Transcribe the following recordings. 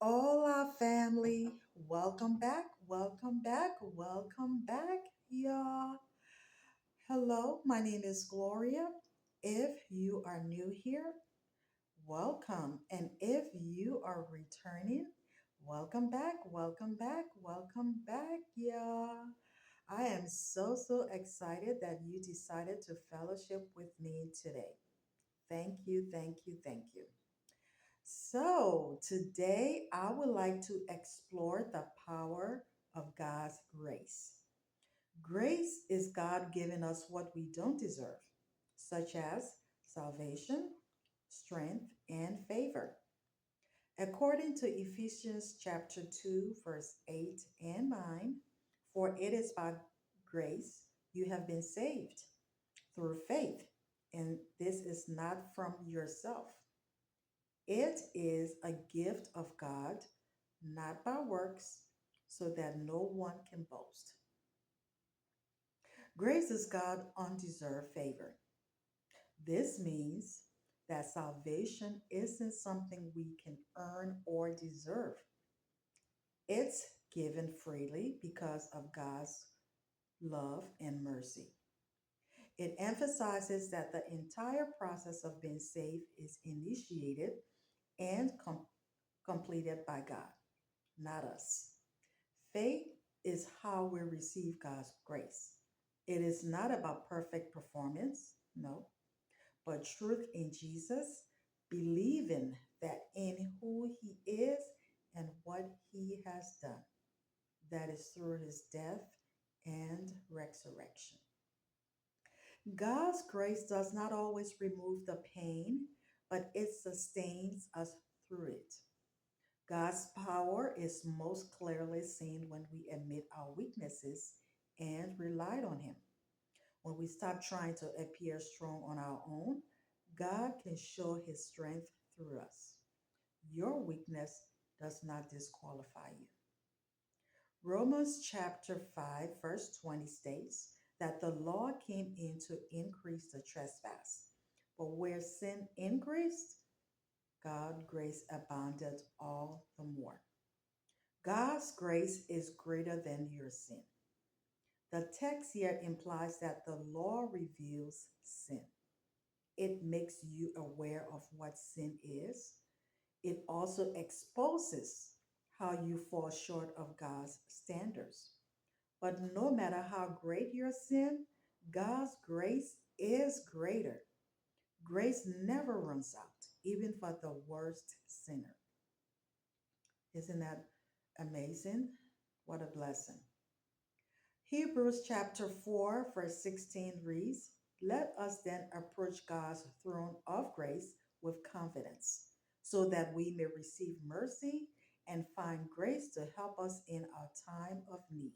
Hola, family. Welcome back. Welcome back. Welcome back, y'all. Hello, my name is Gloria. If you are new here, welcome. And if you are returning, welcome back. Welcome back. Welcome back, y'all. I am so excited that you decided to fellowship with me today. Thank you, thank you, thank you. So, today I would like to explore the power of God's grace. Grace is God giving us what we don't deserve, such as salvation, strength, and favor. According to Ephesians chapter 2, verse 8 and 9, for it is by grace you have been saved through faith, and this is not from yourself. It is a gift of God, not by works, so that no one can boast. Grace is God's undeserved favor. This means that salvation isn't something we can earn or deserve. It's given freely because of God's love and mercy. It emphasizes that the entire process of being saved is initiated and completed by God, not us. Faith is how we receive God's grace. It is not about perfect performance, no, but truth in Jesus, believing that in who he is and what he has done. That is through his death and resurrection. God's grace does not always remove the pain, but it sustains us through it. God's power is most clearly seen when we admit our weaknesses and relied on Him. When we stop trying to appear strong on our own, God can show His strength through us. Your weakness does not disqualify you. Romans chapter 5, verse 20 states that the law came in to increase the trespass. But where sin increased, God's grace abounded all the more. God's grace is greater than your sin. The text here implies that the law reveals sin. It makes you aware of what sin is. It also exposes how you fall short of God's standards. But no matter how great your sin, God's grace is greater. Grace never runs out, even for the worst sinner. Isn't that amazing? What a blessing. Hebrews chapter 4, verse 16 reads, let us then approach God's throne of grace with confidence, so that we may receive mercy and find grace to help us in our time of need.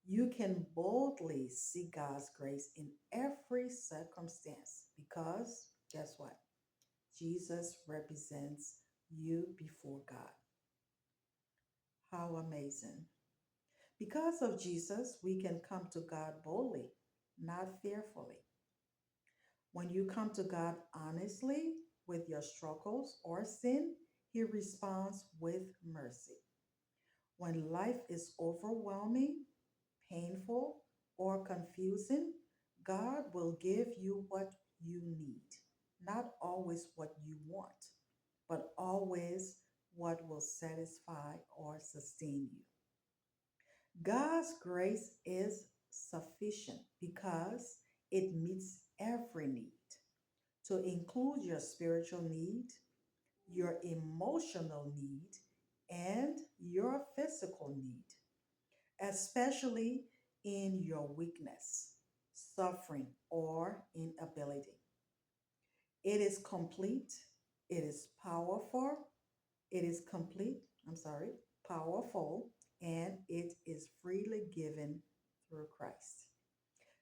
You can boldly seek God's grace in every circumstance because, guess what? Jesus represents you before God. How amazing. Because of Jesus, we can come to God boldly, not fearfully. When you come to God honestly with your struggles or sin, He responds with mercy. When life is overwhelming, painful, or confusing, God will give you what you need. Not always what you want, but always what will satisfy or sustain you. God's grace is sufficient because it meets every need, to include your spiritual need, your emotional need, and your physical need, especially in your weakness, suffering, or inability. It is complete, it is powerful, it is complete, powerful, and it is freely given through Christ.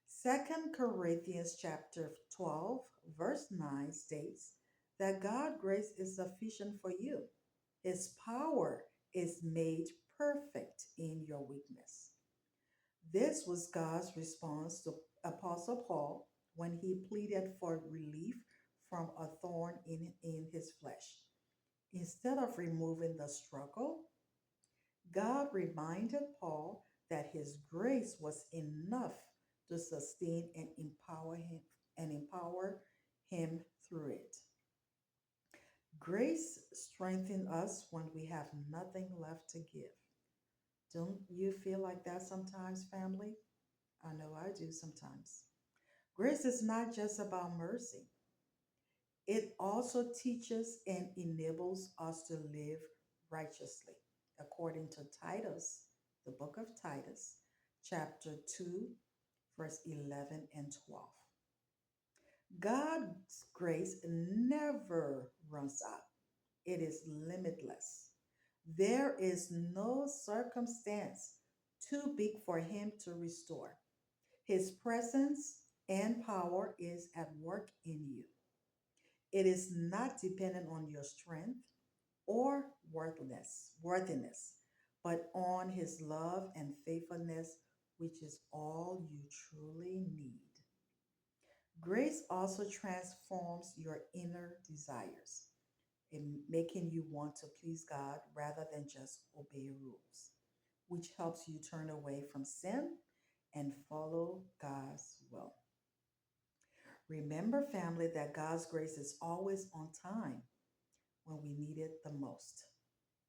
Second Corinthians chapter 12, verse 9 states that God's grace is sufficient for you. His power is made perfect in your weakness. This was God's response to Apostle Paul when he pleaded for relief from a thorn in his flesh. Instead of removing the struggle, God reminded Paul that his grace was enough to sustain and empower him through it. Grace strengthens us when we have nothing left to give. Don't you feel like that sometimes, family? I know I do sometimes. Grace is not just about mercy, it also teaches and enables us to live righteously. According to Titus, the book of Titus, chapter 2, verse 11 and 12. God's grace never runs out, it is limitless. There is no circumstance too big for Him to restore. His presence and power is at work in you. It is not dependent on your strength or worthiness, but on His love and faithfulness, which is all you truly need. Grace also transforms your inner desires in making you want to please God rather than just obey rules, which helps you turn away from sin and follow God's will. Remember, family, that God's grace is always on time when we need it the most.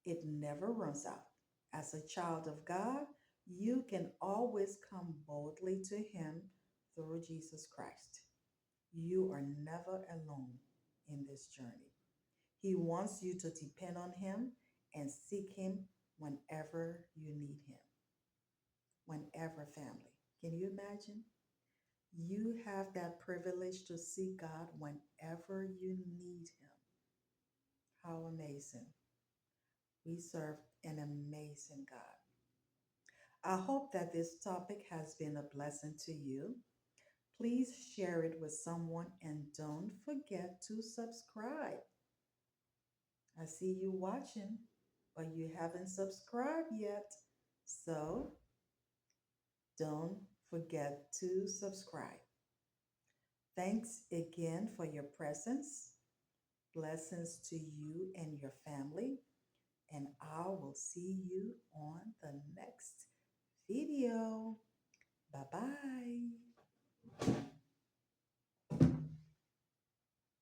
It never runs out. As a child of God, you can always come boldly to Him through Jesus Christ. You are never alone in this journey. He wants you to depend on Him and seek Him whenever you need Him. Whenever, family. Can you imagine? You have that privilege to see God whenever you need Him. How amazing. We serve an amazing God. I hope that this topic has been a blessing to you. Please share it with someone and don't forget to subscribe. I see you watching, but you haven't subscribed yet. So don't forget to subscribe. Thanks again for your presence. Blessings to you and your family. And I will see you on the next video. Bye bye.